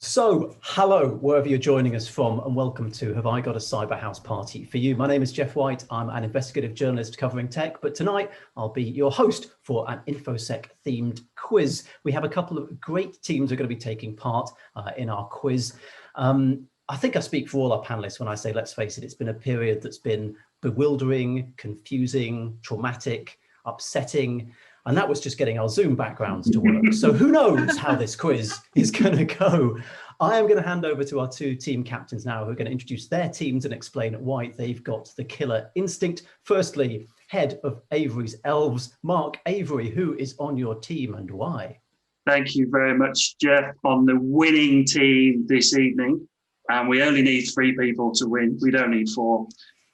So, hello, wherever you're joining us from, and welcome to Have I Got a Cyber House Party for You? My name is Jeff White. I'm an investigative journalist covering tech, but tonight I'll be your host for an InfoSec-themed quiz. We have a couple of great teams who are going to be taking part in our quiz. I think I speak for all our panelists when I say, let's face it, it's been a period that's been bewildering, confusing, traumatic, upsetting, and that was just getting our Zoom backgrounds to work. So who knows how this quiz is going to go? I am going to hand over to our two team captains now who are going to introduce their teams and explain why they've got the killer instinct. Firstly, head of Avery's Elves, Mark Avery, who is on your team and why? Thank you very much, Jeff, on the winning team this evening. And we only need 3 people to win. We don't need 4.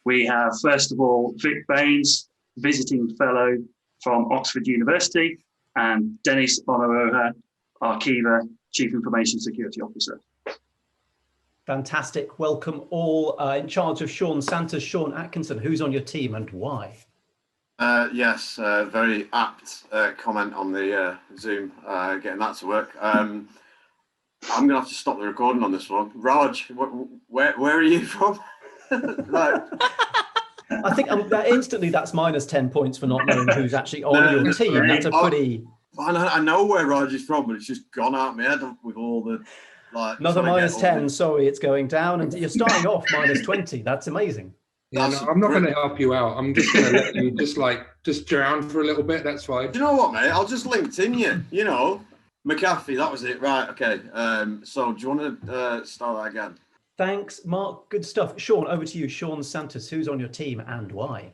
We have, first of all, Vic Baines, visiting fellow from Oxford University, and Dennis Onoruha, our Kiva Chief Information Security Officer. Fantastic. Welcome all. In charge of Sean Santos, Sean Atkinson, who's on your team and why? Yes, very apt comment on the Zoom, getting that to work. I'm going to have to stop the recording on this one. Raj, where are you from? I think instantly that's minus 10 points for not knowing who's actually on your team. That's a pretty... I know where Raj is from, but it's just gone out of my head with all the... Another minus 10, sorry, it's going down. And you're starting off minus 20. That's amazing. Yeah, no, I'm not going to help you out. I'm just going to let you just drown for a little bit. That's fine. Do you know what, mate? I'll just LinkedIn you, McAfee, that was it. Right, okay. So do you want to start that again? Thanks, Mark. Good stuff. Sean, over to you. Sean Santos, who's on your team and why?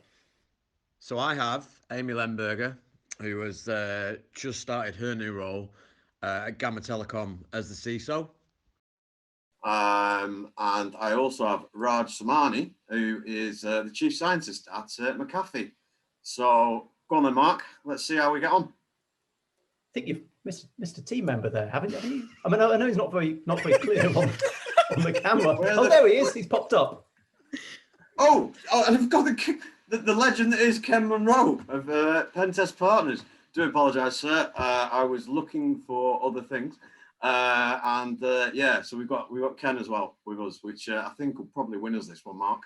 So I have Amy Lemberger, who has just started her new role at Gamma Telecom as the CISO. And I also have Raj Samani, who is the Chief Scientist at McAfee. So go on then, Mark. Let's see how we get on. I think you've missed a team member there, haven't you? I mean, I know he's not very clear on the camera. There he is. He's popped up. Oh, and I've got the legend that is Ken Monroe of Pentest Partners. Do apologise, sir. I was looking for other things. So we've got Ken as well with us, which I think will probably win us this one, Mark.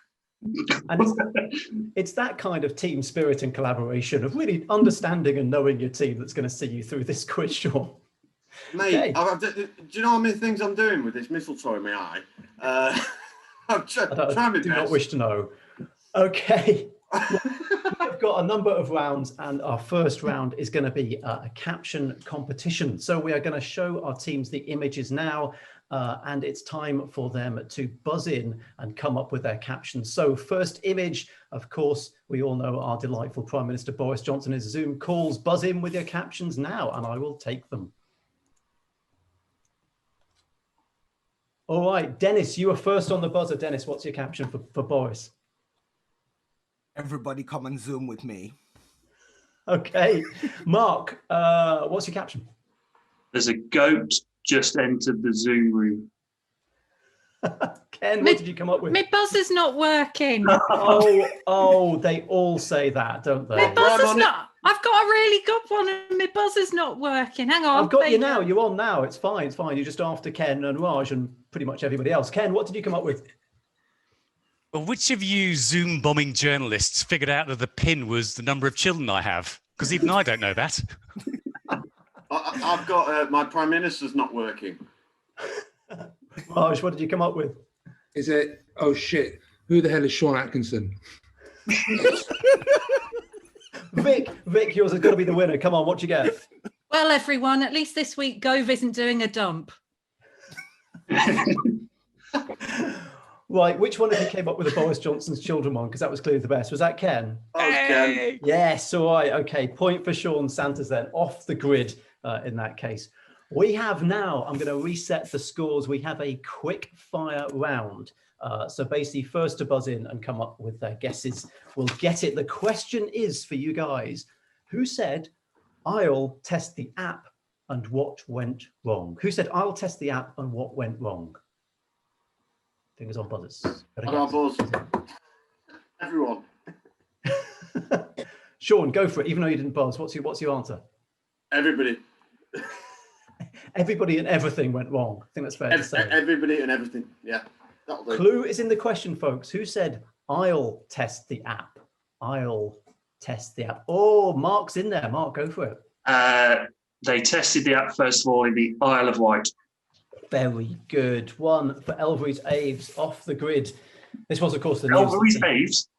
And it's that kind of team spirit and collaboration of really understanding and knowing your team that's going to see you through this quiz, Sean. Mate, do you know how many things I'm doing with this mistletoe in my eye? I'm trying my best. Do not wish to know. Okay. We've got a number of rounds, and our first round is going to be a caption competition. So we are going to show our teams the images now, and it's time for them to buzz in and come up with their captions. So first image, of course, we all know our delightful Prime Minister Boris Johnson is Zoom calls. Buzz in with your captions now, and I will take them. All right, Dennis, you are first on the buzzer. Dennis, what's your caption for Boris? Everybody come on Zoom with me. Okay. Mark, what's your caption? There's a goat just entered the Zoom room. Ken, what did you come up with? My buzzer's not working. Oh, they all say that, don't they? My buzzer's not. I've got a really good one and my buzzer's not working. Hang on. I've got you now. You're on now. It's fine. It's fine. You're just after Ken and Raj and pretty much everybody else. Ken, what did you come up with? Well, which of you Zoom bombing journalists figured out that the pin was the number of children I have? Because even I don't know that. I've got my Prime Minister's not working. Raj, what did you come up with? Is it, oh shit, who the hell is Sean Atkinson? Vic, yours has got to be the winner. Come on, what you get? Well, everyone, at least this week Gove isn't doing a dump. Right, which one of you came up with the Boris Johnson's children one? Because that was clearly the best. Was that Ken? That was Ken. Yes, all right. Okay, point for Sean Santos then, off the grid in that case. We have now, I'm going to reset the scores. We have a quick fire round. So basically, first to buzz in and come up with their guesses will get it. The question is for you guys, who said, I'll test the app and what went wrong? Who said, I'll test the app and what went wrong? Fingers on buzzers. On buzz. Everyone. Sean, go for it. Even though you didn't buzz, what's your answer? Everybody. Everybody and everything went wrong. I think that's fair to say. Everybody and everything. Yeah. That'll do. Clue is in the question, folks. Who said, I'll test the app? I'll test the app. Oh, Mark's in there. Mark, go for it. They tested the app, first of all, in the Isle of Wight. Very good. One for Elvery's Aves off the grid. This was, of course, the news. Elvery's Aves?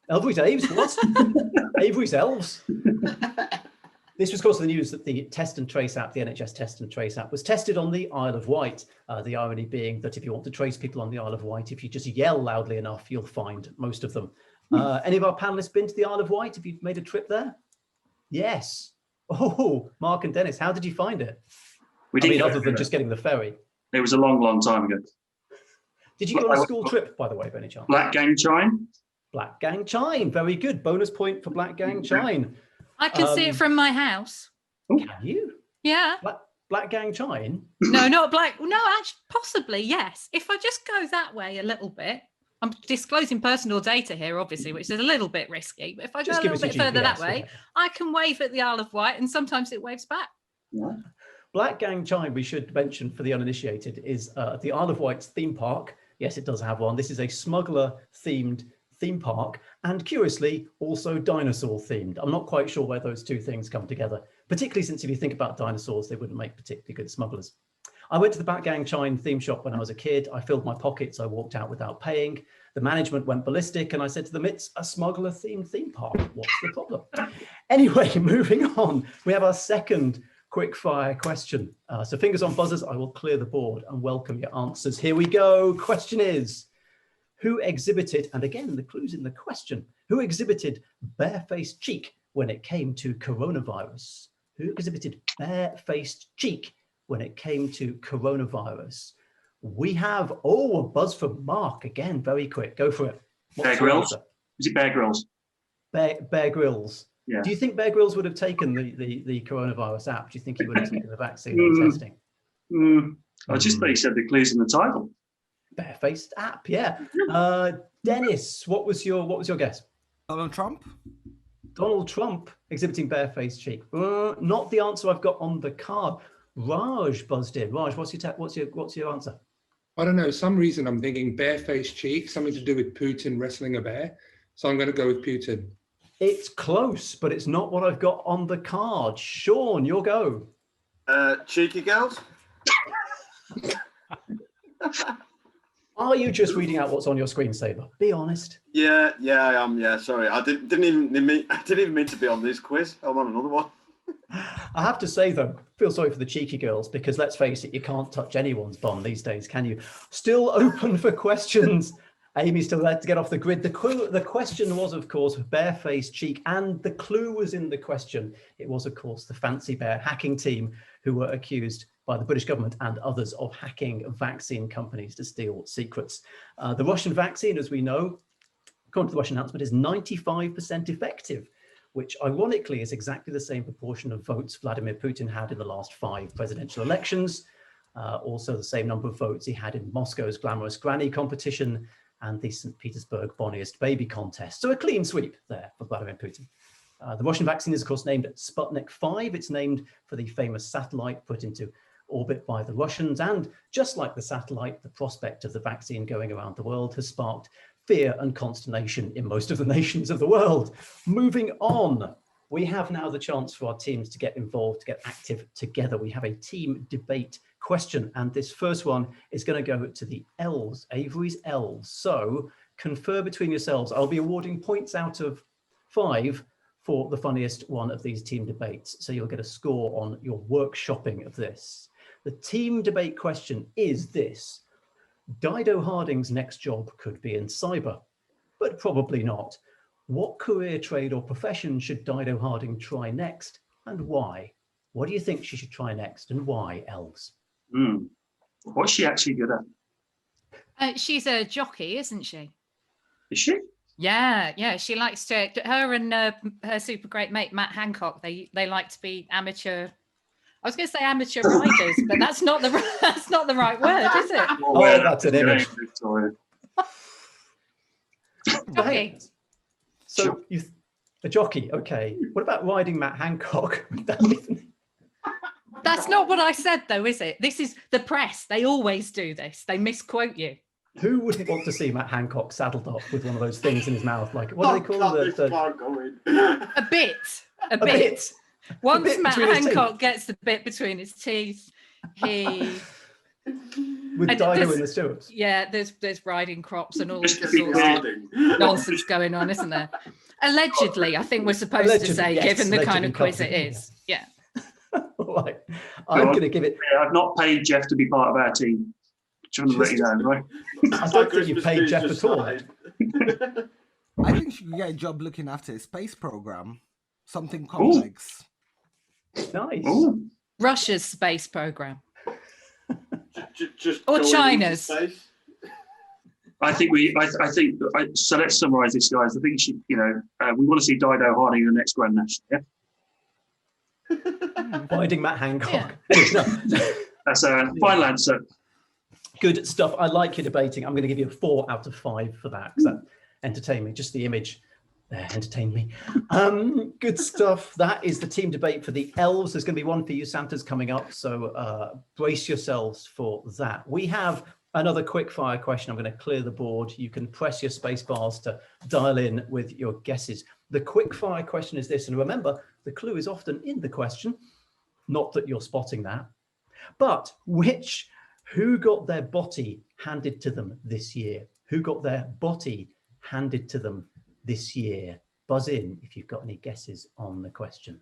Elvery's Aves? What? Avery's Elves? This was, of course, the news that the test and trace app, the NHS test and trace app, was tested on the Isle of Wight. The irony being that if you want to trace people on the Isle of Wight, if you just yell loudly enough, you'll find most of them. Any of our panelists been to the Isle of Wight? Have you made a trip there? Yes. Oh, Mark and Dennis, how did you find it? Other than just getting the ferry. It was a long, long time ago. Did you go on a school trip, by the way, by any chance? Black Gang Chine? Black Gang Chine. Very good. Bonus point for Black Gang Chine. I can see it from my house. Can you? Yeah. Black Gang Chine? No, not black. No, actually, possibly, yes. If I just go that way a little bit, I'm disclosing personal data here, obviously, which is a little bit risky. But if I go a little bit further that way, I can wave at the Isle of Wight and sometimes it waves back. Yeah. Black Gang Chine, we should mention for the uninitiated, is the Isle of Wight's theme park. Yes, it does have one. This is a smuggler-themed theme park, and curiously, also dinosaur-themed. I'm not quite sure where those two things come together, particularly since if you think about dinosaurs, they wouldn't make particularly good smugglers. I went to the Black Gang Chine theme shop when I was a kid. I filled my pockets. I walked out without paying. The management went ballistic, and I said to them, it's a smuggler-themed theme park. What's the problem? Anyway, moving on. We have our second quick fire question. So fingers on buzzers, I will clear the board and welcome your answers. Here we go. Question is, who exhibited, and again, the clue's in the question, who exhibited barefaced cheek when it came to coronavirus? Who exhibited barefaced cheek when it came to coronavirus? We have, a buzz from Mark. Again, very quick. Go for it. Bear Grylls. Is it Bear Grylls? Bear Grylls. Yeah. Do you think Bear Grylls would have taken the coronavirus app? Do you think he would have taken the vaccine and testing? I just thought he said the clues in the title. Barefaced app, yeah. Dennis, what was your guess? Donald Trump. Donald Trump exhibiting barefaced cheek. Not the answer I've got on the card. Raj buzzed in. Raj, what's your answer? I don't know. Some reason I'm thinking barefaced cheek, something to do with Putin wrestling a bear. So I'm going to go with Putin. It's close, but it's not what I've got on the card. Sean, your go. Cheeky girls. Are you just reading out what's on your screensaver? Be honest. Yeah, I am. Yeah, sorry, I didn't even mean to be on this quiz. I'm on another one. I have to say though, feel sorry for the cheeky girls because let's face it, you can't touch anyone's bum these days, can you? Still open for questions. Amy's still there to get off the grid. The question was, of course, barefaced cheek, and the clue was in the question. It was, of course, the Fancy Bear hacking team who were accused by the British government and others of hacking vaccine companies to steal secrets. The Russian vaccine, as we know, according to the Russian announcement, is 95% effective, which ironically is exactly the same proportion of votes Vladimir Putin had in the last 5 presidential elections. Also the same number of votes he had in Moscow's glamorous granny competition and the St. Petersburg bonniest baby contest. So a clean sweep there for Vladimir Putin. The Russian vaccine is, of course, named Sputnik 5. It's named for the famous satellite put into orbit by the Russians. And just like the satellite, the prospect of the vaccine going around the world has sparked fear and consternation in most of the nations of the world. Moving on, we have now the chance for our teams to get involved, to get active together. We have a team debate question, and this first one is going to go to the elves, Avery's elves. So confer between yourselves. I'll be awarding points out of 5 for the funniest one of these team debates. So you'll get a score on your workshopping of this. The team debate question is this: Dido Harding's next job could be in cyber, but probably not. What career, trade or profession should Dido Harding try next and why? What do you think she should try next and why, elves? What's she actually good at? She's a jockey, isn't she? Is she? Yeah. She likes to. Her and her super great mate Matt Hancock. They like to be amateur. I was going to say amateur riders, but that's not the right word, is it? Oh, that's an image. Jockey. So a jockey, okay. What about riding Matt Hancock? That's not what I said, though, is it? This is the press. They always do this. They misquote you. Who wouldn't want to see Matt Hancock saddled up with one of those things in his mouth? Like, what do they call it? A bit. A bit. Once Matt Hancock gets the bit between his teeth, he... With Dido in the stewards. Yeah, there's riding crops and all sorts of nonsense going on, isn't there? Allegedly, I think we're supposed to say, given the kind of quiz it is. Yeah. Right. I'm going to give it... I've not paid Jeff to be part of our team. Trying to let you know, do I? I don't think you paid Jeff at all. I think you should get a job looking after a space program. Something complex. Nice. Ooh. Russia's space program. Just Or go China's. into space. So let's summarise this, guys. I think we want to see Dido Harding in the next Grand National. Yeah. Finding Matt Hancock. That's a final answer. Good stuff. I like your debating. I'm going to give you a 4 out of 5 for that because that entertained me. Just the image there entertained me. Good stuff. That is the team debate for the elves. There's going to be one for you Santas coming up, so brace yourselves for that. We have another quick fire question. I'm going to clear the board. You can press your space bars to dial in with your guesses. The quick fire question is this, and remember, the clue is often in the question. Not that you're spotting that, but who got their botty handed to them this year? Who got their botty handed to them this year? Buzz in if you've got any guesses on the question.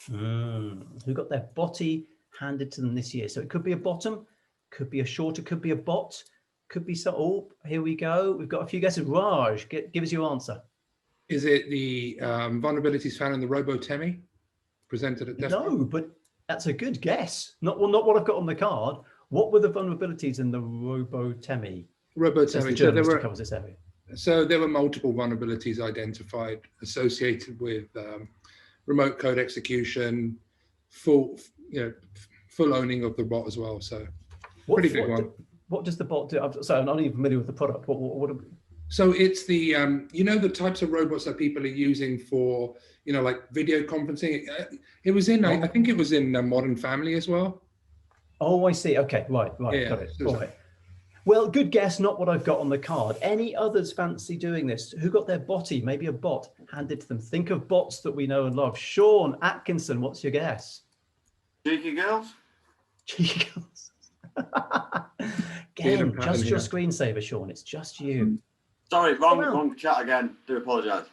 Who got their botty handed to them this year? So it could be a bottom, could be a shorter, could be a bot, could be so. Oh, here we go. We've got a few guesses. Raj, give us your answer. Is it the vulnerabilities found in the Robotemi presented at DEF? No, but that's a good guess. Not what I've got on the card. What were the vulnerabilities in the Robotemi? Robotemi. Covers this area. So there were multiple vulnerabilities identified associated with remote code execution, full owning of the bot as well. So pretty big one. What does the bot do? I'm not even familiar with the product. So it's the the types of robots that people are using for like video conferencing. It was in I think it was in Modern Family as well. Oh, I see. Okay, right, yeah, got it. All right. Well, good guess. Not what I've got on the card. Any others fancy doing this? Who got their botty? Maybe a bot handed to them. Think of bots that we know and love. Sean Atkinson, what's your guess? Cheeky girls. Cheeky girls. Again, just your screensaver, Sean. It's just you. Sorry, wrong chat again. Do apologise.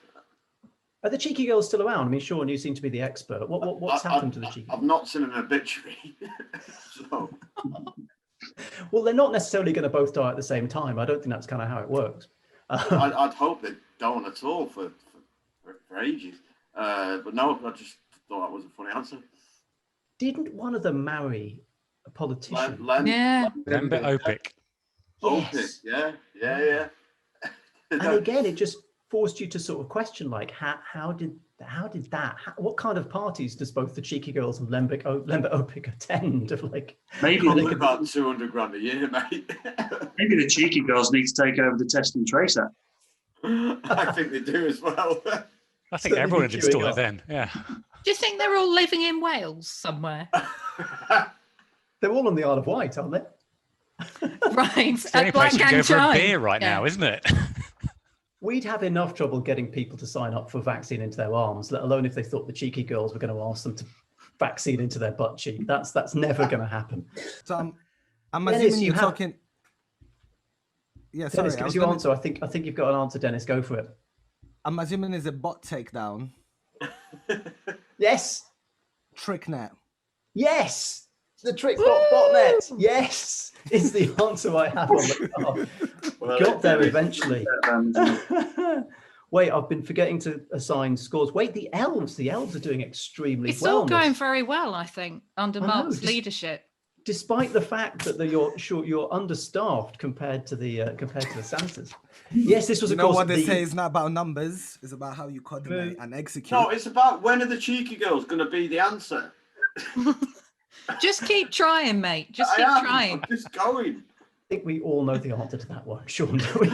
Are the cheeky girls still around? I mean, Sean, you seem to be the expert. What's happened to the cheeky? I've not seen an obituary. So. Well, they're not necessarily going to both die at the same time. I don't think that's kind of how it works. I'd hope they don't at all for ages. But no, I just thought that was a funny answer. Didn't one of them marry a politician? Yeah. Lembit Opik. Yes. Yeah. And again, it just forced you to sort of question, like, how did that? What kind of parties does both the cheeky girls and Lembit Opik attend? Maybe about 200 grand a year, mate. Maybe the cheeky girls need to take over the test and trace app. I think they do as well. I think everyone would install it then. Yeah. Do you think they're all living in Wales somewhere? They're all on the Isle of Wight, aren't they? Right. It's the only place you can go for a beer right now, isn't it? We'd have enough trouble getting people to sign up for vaccine into their arms, let alone if they thought the cheeky girls were going to ask them to vaccine into their butt cheek. That's never going to happen. So I'm assuming you're talking. Yeah, sorry. Dennis, give us your answer. I think you've got an answer, Dennis. Go for it. I'm assuming it's a bot takedown. Yes. TrickNet. Yes. The TrickBot.net. Yes, is the answer I have on the card. Well, got there eventually. Wait, I've been forgetting to assign scores. Wait, the elves are doing extremely well. It's all going very well, I think, under Mark's leadership. Despite the fact that you're understaffed compared to the Santas. Yes, this was. You know what they say is not about numbers; it's about how you coordinate and execute. No, it's about when are the cheeky girls going to be the answer. Just keep trying, mate. Just keep trying. I'm just going. I think we all know the answer to that one, Sean, don't we?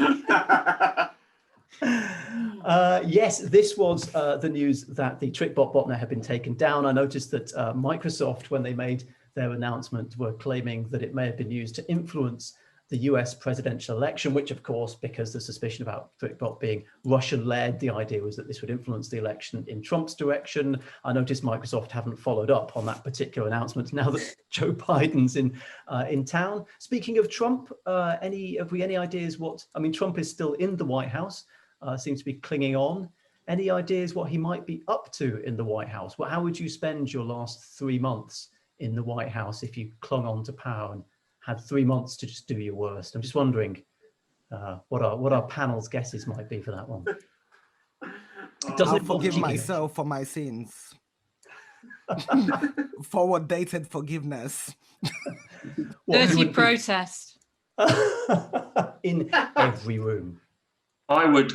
Yes, this was the news that the TrickBot botnet had been taken down. I noticed that Microsoft, when they made their announcement, were claiming that it may have been used to influence the US presidential election, which of course, because the suspicion about TrickBot being Russian-led, the idea was that this would influence the election in Trump's direction. I noticed Microsoft haven't followed up on that particular announcement now that Joe Biden's in town. Speaking of Trump, have we any ideas what, I mean, Trump is still in the White House, seems to be clinging on. Any ideas what he might be up to in the White House? Well, how would you spend your last 3 months in the White House if you clung on to power and had 3 months to just do your worst? I'm just wondering what our panel's guesses might be for that one. I'll forgive myself for my sins. Forward-dated forgiveness. Dirty protest. In every room. I would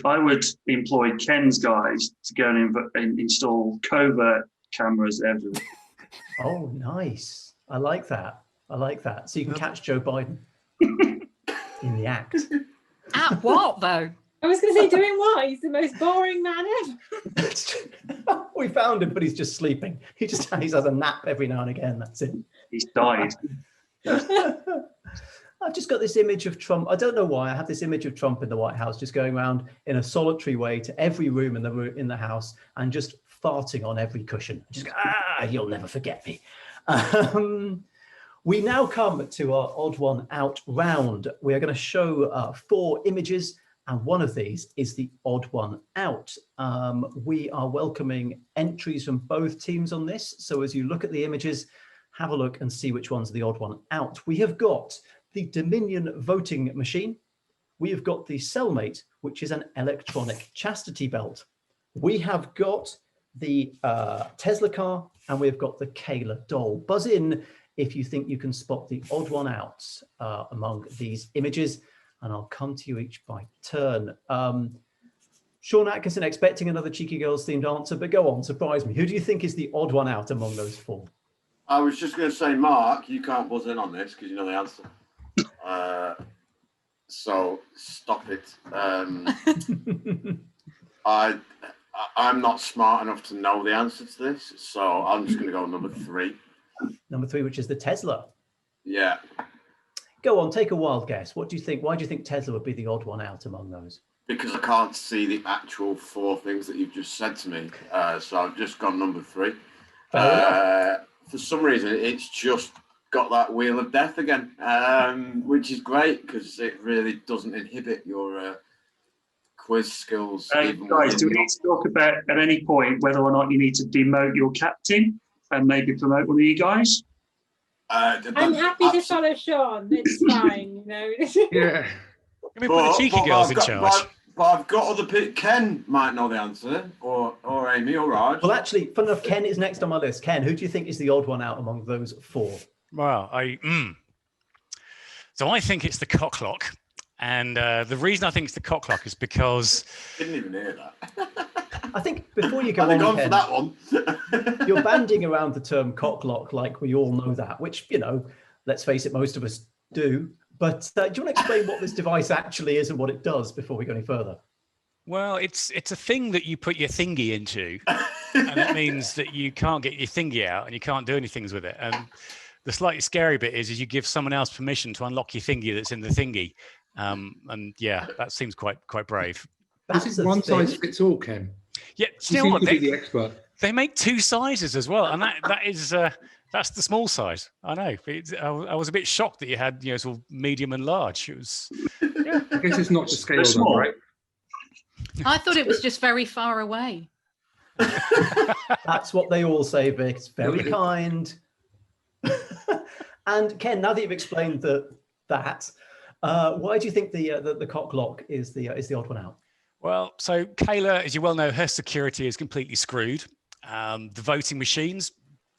employ Ken's guys to go and install covert cameras everywhere. Oh, nice. I like that. So you can catch Joe Biden in the act. At what, though? I was going to say, doing what? He's the most boring man ever. We found him, but he's just sleeping. He has a nap every now and again. That's it. He's died. I've just got this image of Trump. I don't know why. I have this image of Trump in the White House, just going around in a solitary way to every room in the house and just farting on every cushion. Just go, you'll never forget me. We now come to our odd one out round. We are going to show 4 images, and one of these is the odd one out. We are welcoming entries from both teams on this. So as you look at the images, have a look and see which one's the odd one out. We have got the Dominion voting machine. We have got the Cellmate, which is an electronic chastity belt. We have got the Tesla car, and we've got the Kayla doll. Buzz in if you think you can spot the odd one out among these images, and I'll come to you each by turn. Sean Atkinson expecting another Cheeky Girls themed answer, but go on, surprise me. Who do you think is the odd one out among those 4? I was just going to say, Mark, you can't buzz in on this because you know the answer. So stop it. I'm not smart enough to know the answer to this, so I'm just going to go number 3. Number 3, which is the Tesla. Yeah. Go on, take a wild guess. What do you think? Why do you think Tesla would be the odd one out among those? Because I can't see the actual 4 things that you've just said to me, so I've just gone number 3. For some reason, it's just got that wheel of death again, which is great because it really doesn't inhibit your quiz skills. Guys, do we need to talk about at any point whether or not you need to demote your captain and maybe promote one of you guys? I'm happy to follow Sean. It's fine, you know. Yeah. Can we put the cheeky girls in charge? But I've got other people. Ken might know the answer, or Amy, or Raj. Well, actually, fun enough, Ken is next on my list. Ken, who do you think is the odd one out among those 4? Well, so I think it's the cock lock. And the reason I think it's the cock lock is because... Didn't even hear that. I think before you go on, Ken, for that one. You're banding around the term cock lock like we all know that, which, you know, let's face it, most of us do. But do you want to explain what this device actually is and what it does before we go any further? Well, it's a thing that you put your thingy into, and it means that you can't get your thingy out and you can't do anything with it. And the slightly scary bit is you give someone else permission to unlock your thingy that's in the thingy. And yeah, that seems quite brave. This is one size fits all, Ken. Yeah, you seem to be the expert. They make 2 sizes as well, and that is that's the small size. I know. I was a bit shocked that you had sort of medium and large. It was. Yeah. I guess it's not to scale, though, right? I thought it was just very far away. That's what they all say, Vic. It's very kind. And Ken, now that you've explained that, why do you think the cock lock is the odd one out? Well, so Kayla, as you well know, her security is completely screwed. The voting machines,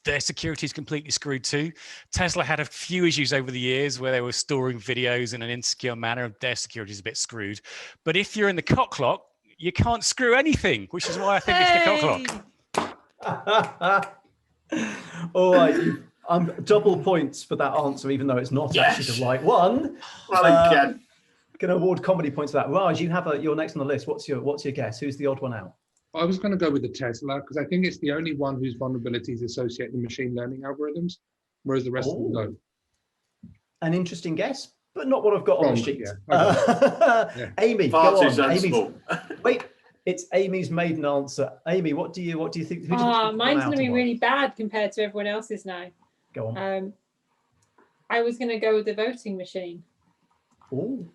their security is completely screwed too. Tesla had a few issues over the years where they were storing videos in an insecure manner. Their security is a bit screwed. But if you're in the cock lock, you can't screw anything, which is why I think it's the cock lock. All right. Double points for that answer, even though it's not actually the right one. Well, Ken. Going to award comedy points for that. Raj, you have you're next on the list. What's your guess? Who's the odd one out? I was going to go with the Tesla because I think it's the only one whose vulnerabilities associate with machine learning algorithms, whereas the rest of them don't. An interesting guess, but not what I've got on the sheet. Yeah. Amy, Far go too on. sensible. Wait, it's Amy's maiden answer. Amy, what do you think? Mine's going to be really bad compared to everyone else's now. Go on. I was going to go with the voting machine. Oh,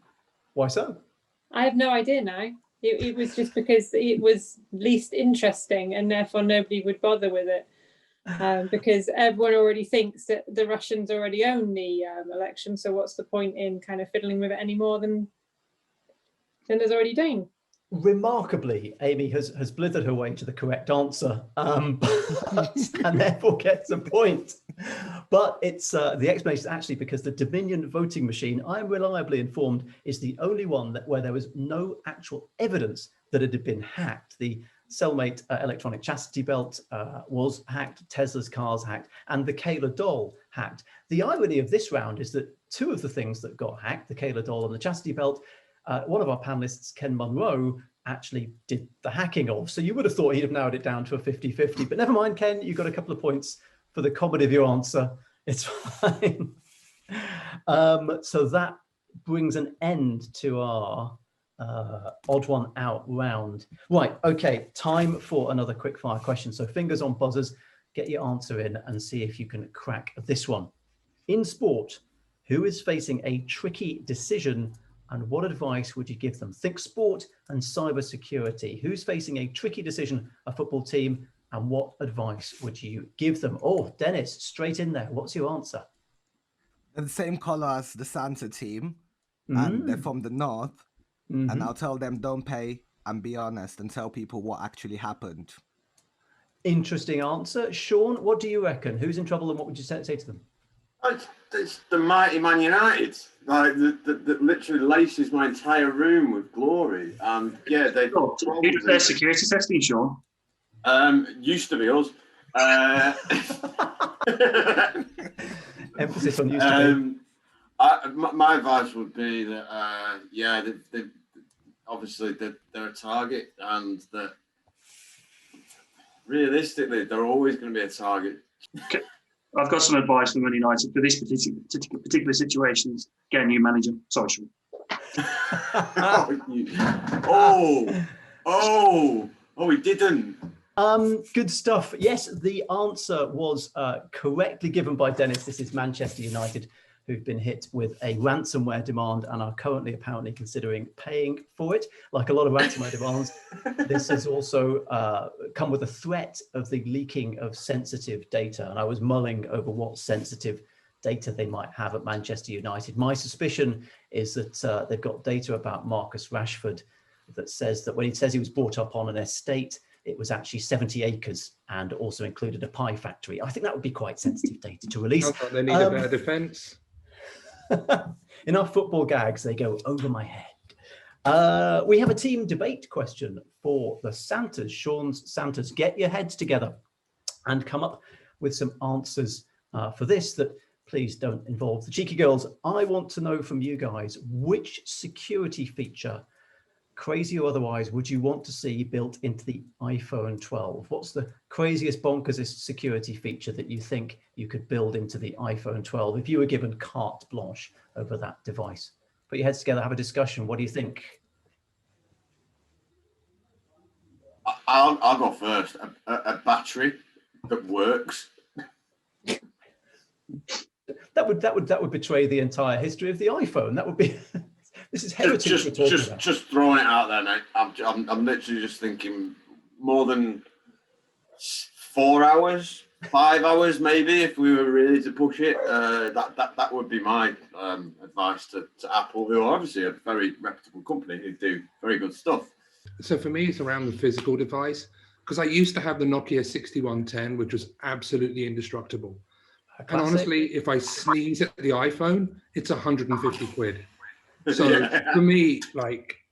why so? I have no idea now. It was just because it was least interesting and therefore nobody would bother with it. Because everyone already thinks that the Russians already own the election. So what's the point in kind of fiddling with it any more than there's already done? Remarkably, Amy has blithered her way to the correct answer, and therefore gets a point. But it's the explanation is actually because the Dominion voting machine, I'm reliably informed, is the only one where there was no actual evidence that it had been hacked. The Cellmate electronic chastity belt was hacked, Tesla's cars hacked, and the Kayla doll hacked. The irony of this round is that two of the things that got hacked, the Kayla doll and the chastity belt, one of our panelists, Ken Munro, actually did the hacking of. So you would have thought he'd have narrowed it down to a 50-50, but never mind, Ken, you got a couple of points for the comedy of your answer. It's fine. So that brings an end to our odd one out round. Right, okay, time for another quick fire question. So fingers on buzzers, get your answer in and see if you can crack this one. In sport, who is facing a tricky decision and what advice would you give them? Think sport and cybersecurity. Who's facing a tricky decision, a football team, and what advice would you give them? Oh, Dennis, straight in there. What's your answer? They're the same color as the Santa team, and they're from the north. And I'll tell them don't pay and be honest and tell people what actually happened. Interesting answer. Sean, what do you reckon? Who's in trouble and what would you say to them? It's the mighty Man United, like that literally laces my entire room with glory. And yeah, they. Who does their security testing, Sean? Used to be us. Emphasis on used to be. My advice would be that they obviously they're a target, and that realistically they're always going to be a target. Okay. I've got some advice for Man United for this particular situation. Get a new manager. Sorry, Sean. We didn't. Good stuff. Yes, the answer was correctly given by Dennis. This is Manchester United, who've been hit with a ransomware demand and are currently apparently considering paying for it. Like a lot of ransomware demands, this has also come with a threat of the leaking of sensitive data. And I was mulling over what sensitive data they might have at Manchester United. My suspicion is that they've got data about Marcus Rashford that says that when he says he was brought up on an estate, it was actually 70 acres and also included a pie factory. I think that would be quite sensitive data to release. They need a better defence. In our football gags, they go over my head. We have a team debate question for the Santas. Sean's Santas, get your heads together and come up with some answers for this that please don't involve the cheeky girls. I want to know from you guys, which security feature, crazy or otherwise, would you want to see built into the iPhone 12? What's the craziest, bonkersest security feature that you think you could build into the iPhone 12 if you were given carte blanche over that device? Put your heads together, have a discussion. What do you think? I'll go first. A battery that works. That would betray the entire history of the iPhone. That would be. This is heritage we're talking about. Just throwing it out there, mate. I'm literally just thinking more than 4 hours, 5 hours, maybe, if we were really to push it. That would be my advice to Apple, who are obviously a very reputable company who do very good stuff. So for me, it's around the physical device, because I used to have the Nokia 6110, which was absolutely indestructible. And honestly, if I sneeze at the iPhone, it's 150 quid. So for me, like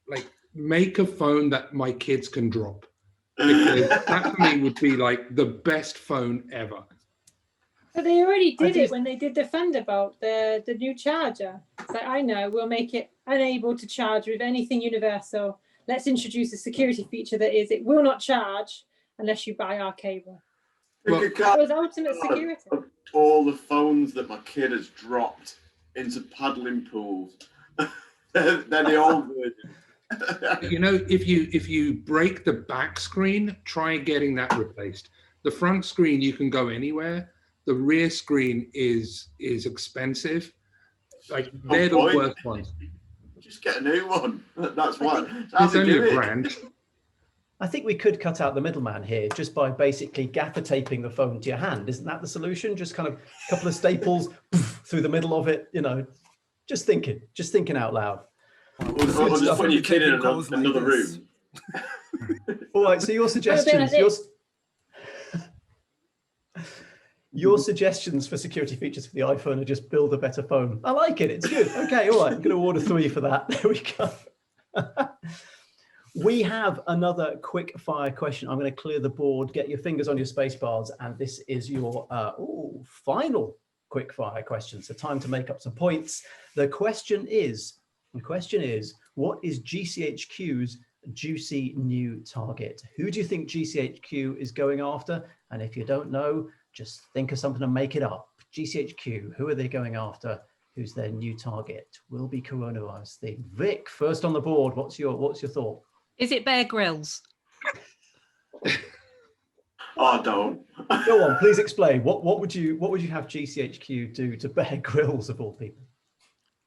make a phone that my kids can drop. Because that for me would be like the best phone ever. But they already did it when they did the Thunderbolt, the new charger. It's like, I know, we'll make it unable to charge with anything universal. Let's introduce a security feature that is, it will not charge unless you buy our cable. Well, that was ultimate security. All the phones that my kid has dropped into paddling pools. They're the old version. You know, if you break the back screen, try getting that replaced. The front screen, you can go anywhere. The rear screen is expensive. Like, they're the worst ones. Just get a new one. That's what. It's only $1,000. I think we could cut out the middleman here just by basically gaffer taping the phone to your hand. Isn't that the solution? Just kind of a couple of staples through the middle of it, you know, just thinking out loud. Or just put your kid in another room. All right, so your suggestions, your suggestions for security features for the iPhone are just build a better phone. I like it. It's good. Okay, all right. I'm going to order 3 for that. There we go. We have another quick fire question. I'm going to clear the board. Get your fingers on your space bars. And this is your final quick fire question. So time to make up some points. The question is, what is GCHQ's juicy new target? Who do you think GCHQ is going after? And if you don't know, just think of something and make it up. GCHQ, who are they going after? Who's their new target? Will be coronavirus theme. Vic, first on the board. What's your thought? Is it Bear Grylls? Oh, don't. Go on, please explain. What would you have GCHQ do to Bear Grylls of all people?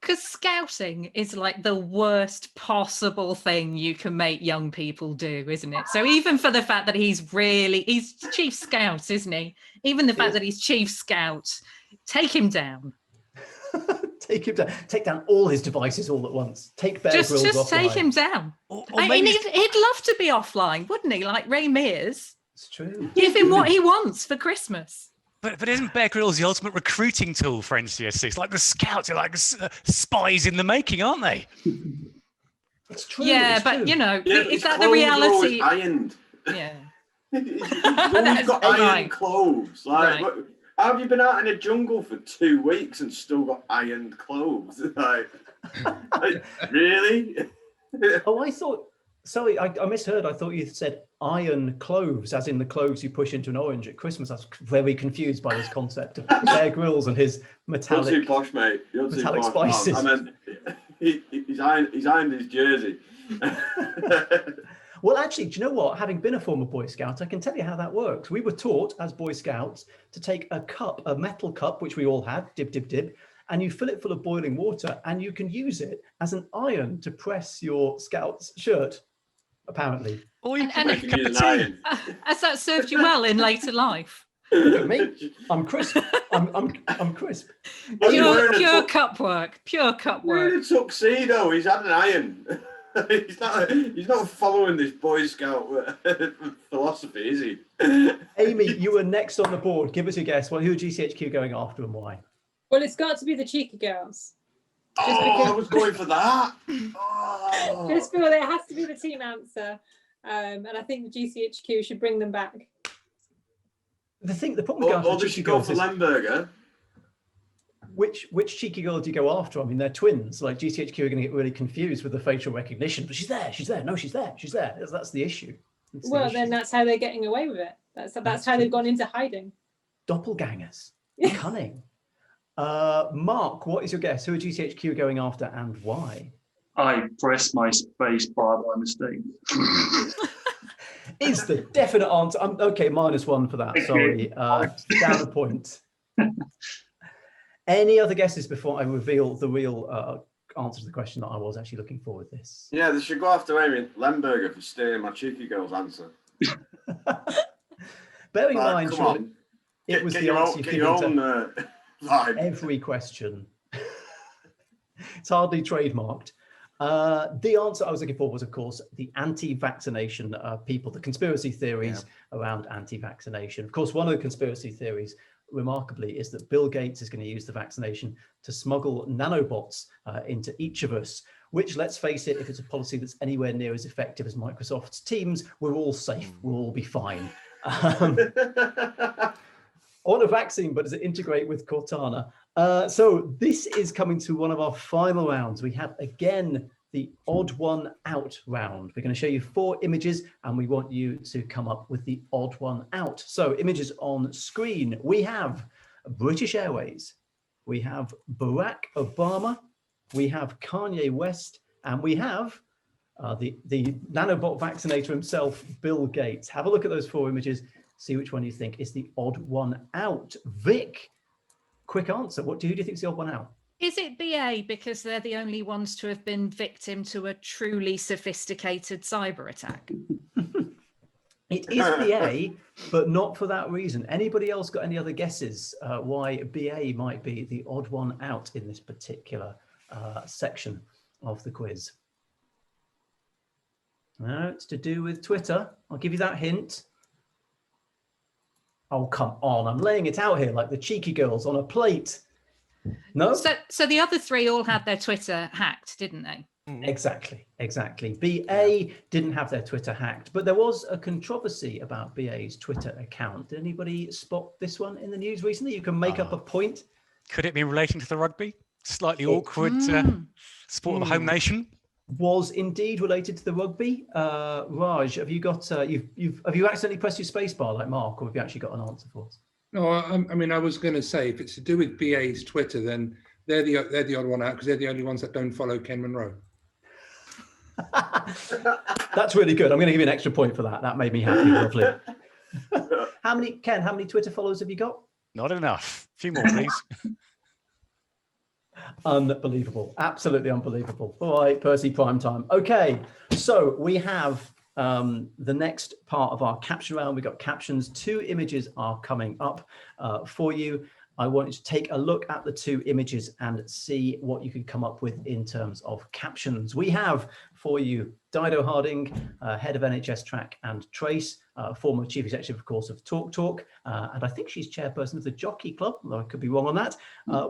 Because scouting is like the worst possible thing you can make young people do, isn't it? So even for the fact that he's chief scout, isn't he? Even the fact that he's chief scout, take him down. Take him down. Take down all his devices all at once. Take Bear Grylls offline. Just take him down. Or I mean, he'd love to be offline, wouldn't he? Like Ray Mears. It's true. Give him what he wants for Christmas. But isn't Bear Grylls the ultimate recruiting tool for NCSC? It's like the scouts are like spies in the making, aren't they? It's true. Yeah, but true. You know, is that the reality? Ironed. Yeah. He's always got ironed clothes. Like, right. How have you been out in the jungle for 2 weeks and still got ironed clothes? Like really? Oh, I thought. Sorry, I misheard. I thought you said iron cloves, as in the cloves you push into an orange at Christmas. I was very confused by this concept of Bear Grylls and his metallic. You're too posh, mate. You're too metallic posh. spices. I meant he's ironed his jersey. Well, actually, do you know what? Having been a former Boy Scout, I can tell you how that works. We were taught as Boy Scouts to take a metal cup, which we all had, dib, dib, dib, and you fill it full of boiling water, and you can use it as an iron to press your Scout's shirt, apparently. Or you can make a cup of tea. Has that served you well in later life? Look at me. I'm crisp. I'm crisp. Pure cup work. Pure cup work. Wearing a tuxedo. He's had an iron. He's not following this Boy Scout philosophy, is he? Amy, you were next on the board. Give us a guess. Well, who are GCHQ going after and why? Well, it's got to be the cheeky girls. I was going for that. Oh. Just feel it has to be the team answer, and I think the GCHQ should bring them back. The problem or they should go for Lemberger. Which cheeky girl do you go after? I mean, they're twins. Like GCHQ are going to get really confused with the facial recognition. But she's there. No, she's there. That's the issue. Then that's how they're getting away with it. That's how they've gone into hiding. Doppelgangers. Cunning. Mark, what is your guess? Who are GCHQ going after and why? I pressed my space bar by mistake. Is the definite answer. Okay, -1 for that. Sorry. Down a point. Any other guesses before I reveal the real answer to the question that I was actually looking for with this? Yeah, they should go after Amy Lemberger for stealing my cheeky girl's answer. Bearing in mind, it was the answer you've given to every question. It's hardly trademarked. The answer I was looking for was, of course, the anti-vaccination people, the conspiracy theories around anti-vaccination. Of course, one of the conspiracy theories, remarkably, is that Bill Gates is going to use the vaccination to smuggle nanobots into each of us, which, let's face it, if it's a policy that's anywhere near as effective as Microsoft's Teams, we're all safe. We'll all be fine. I want a vaccine, but does it integrate with Cortana? So this is coming to one of our final rounds. We have, again, the odd one out round. We're going to show you 4 images and we want you to come up with the odd one out. So images on screen. We have British Airways. We have Barack Obama. We have Kanye West. And we have the nanobot vaccinator himself, Bill Gates. Have a look at those 4 images. See which one you think is the odd one out. Vic, quick answer. Who do you think is the odd one out? Is it BA because they're the only ones to have been victim to a truly sophisticated cyber attack? It is BA, but not for that reason. Anybody else got any other guesses why BA might be the odd one out in this particular section of the quiz? No, it's to do with Twitter. I'll give you that hint. Oh, come on. I'm laying it out here like the cheeky girls on a plate. No? So the other 3 all had their Twitter hacked, didn't they? Exactly. BA didn't have their Twitter hacked, but there was a controversy about BA's Twitter account. Did anybody spot this one in the news recently? You can make up a point. Could it be relating to the rugby? Slightly awkward sport of the home nation. Was indeed related to the rugby. Raj, have you got have you accidentally pressed your space bar like Mark, or have you actually got an answer for us? No, I mean, I was going to say, if it's to do with BA's Twitter, then they're the odd one out because they're the only ones that don't follow Ken Monroe. That's really good. I'm going to give you an extra point for that. That made me happy. Lovely. How many Twitter followers have you got? Not enough. A few more, please. Unbelievable. Absolutely unbelievable. All right, Percy, prime time. Okay, so we have the next part of our caption round. We've got captions. 2 images are coming up for you. I want you to take a look at the 2 images and see what you can come up with in terms of captions. We have for you Dido Harding, head of NHS Track and Trace, former chief executive, of course, of Talk Talk, and I think she's chairperson of the Jockey Club, although I could be wrong on that.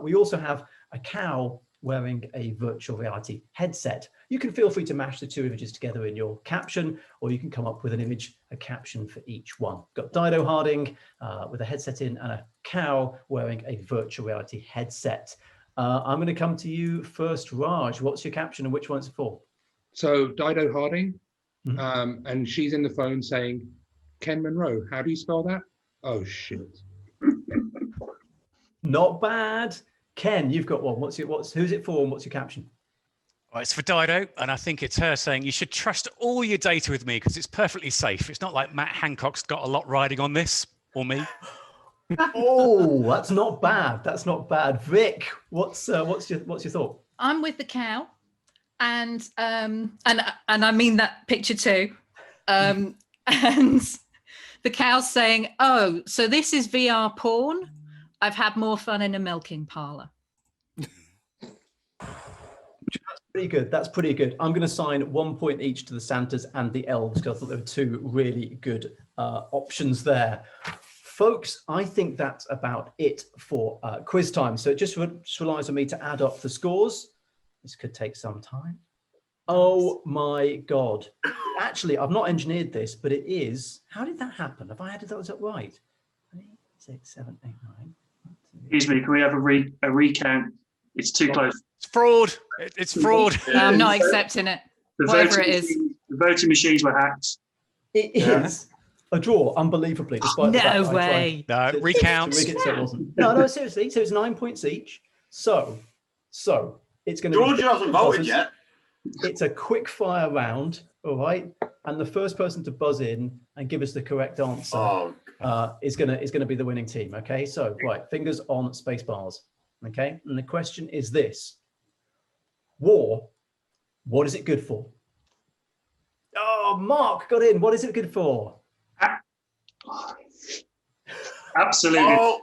We also have a cow wearing a virtual reality headset. You can feel free to mash the 2 images together in your caption, or you can come up with an image, a caption for each one. Got Dido Harding with a headset in and a cow wearing a virtual reality headset. I'm going to come to you first, Raj. What's your caption and which one's it for? So Dido Harding, and she's in the phone saying, Ken Monroe, how do you spell that? Oh, shit. Not bad. Ken, you've got one. Who's it for and what's your caption? Well, it's for Dido, and I think it's her saying you should trust all your data with me because it's perfectly safe. It's not like Matt Hancock's got a lot riding on this, or me. Oh, that's not bad. That's not bad. Vic, what's your thought? I'm with the cow, and I mean that picture too. And the cow's saying, "Oh, so this is VR porn? I've had more fun in a milking parlor." That's pretty good. That's pretty good. I'm going to assign 1 point each to the Santas and the elves because I thought there were 2 really good options there. Folks, I think that's about it for quiz time. So it just relies on me to add up the scores. This could take some time. Oh my God. Actually, I've not engineered this, but it is. How did that happen? Have I added those up right? 3, 6, 7, 8, 9. Excuse me, can we have a recount? It's too close. It's fraud. It's fraud. I'm not accepting it. Whatever it is. The voting machines were hacked. It is a draw, unbelievably, despite the fact No way. No, recounts. No, seriously. So it's 9 points each. So it's going to George hasn't voted yet. It's a quick fire round, all right? And the first person to buzz in and give us the correct answer is gonna be the winning team. Okay, so right, fingers on space bars. Okay, and the question is this: war, what is it good for? Oh, Mark got in. What is it good for? Absolutely.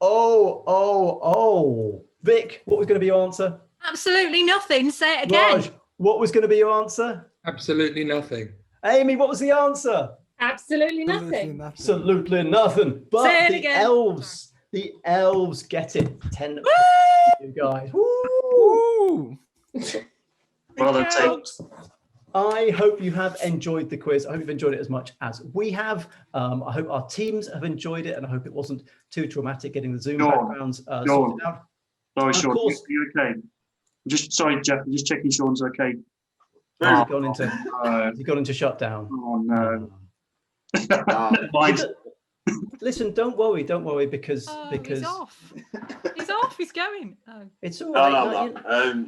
Oh. Vic, what was going to be your answer? Absolutely nothing. Say it again. Raj, what was going to be your answer? Absolutely nothing. Amy, what was the answer? Absolutely nothing. Absolutely nothing. But Say it the again. elves get it. 10 you guys. Woo! Well, I hope you have enjoyed the quiz. I hope you've enjoyed it as much as we have. I hope our teams have enjoyed it, and I hope it wasn't too traumatic getting the Zoom backgrounds sorted out. Sorry, Sean. Are Course, you okay? Sorry, Jeff. I'm just checking Sean's okay. Has he gone into shutdown? Oh no. Listen, don't worry because he's off. He's off. He's going. Oh. It's all right.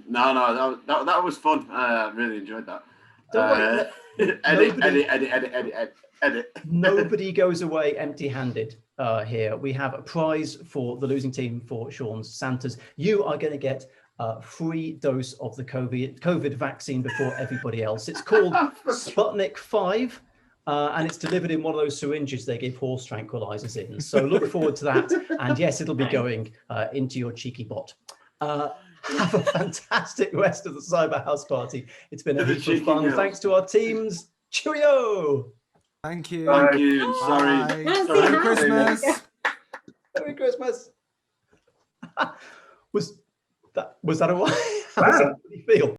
No, that was fun. I really enjoyed that. Don't worry. Edit. Nobody goes away empty-handed here. We have a prize for the losing team for Sean's Santas. You are going to get a free dose of the COVID vaccine before everybody else. It's called Sputnik 5. And it's delivered in one of those syringes they give horse tranquilizers in. So look forward to that. And yes, it'll be going into your cheeky bot. Have a fantastic rest of the Cyber House Party. It's been a heap of fun. Thanks to our teams. Cheerio. Thank you. Thank you. Bye. Sorry. Merry Christmas. Merry Christmas. Was that all right? Wow. How does everybody feel?